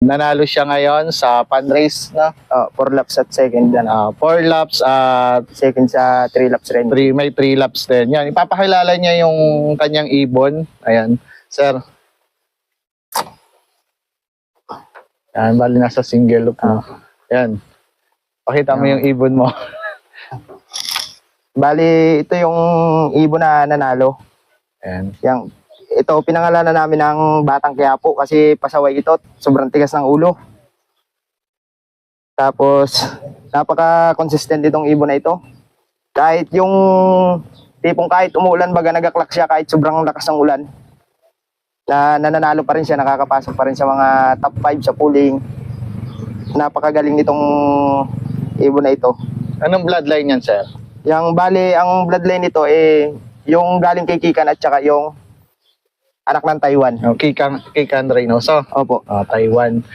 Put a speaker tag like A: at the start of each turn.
A: Nanalo siya ngayon sa fundraise na
B: 4 laps at second.
A: 4 laps at
B: Second sa 3 laps rin.
A: may 3 laps din. Yan, ipapakilala niya yung kanyang ibon. Ayan, sir. Yan, bali nasa single loop mo. Yan. Pakita mo yung ibon mo.
B: Bali, ito yung ibon na nanalo.
A: Ayan.
B: Ito, pinangalanan namin ng Batang Quiapo kasi pasaway ito. Sobrang tigas ng ulo. Tapos, napaka-consistent itong ibon na ito. Kahit yung tipong kahit umuulan, baga nagaklak siya kahit sobrang lakas ng ulan. Nananalo pa rin siya, nakakapasok pa rin sa mga top 5 sa pooling. Napakagaling nitong ibon na ito.
A: Anong bloodline yan, sir?
B: Yang bali, ang bloodline nito yung galing kay Kikan at saka yung anak ng Taiwan.
A: Kikan Reynoso.
B: Opo.
A: Taiwan.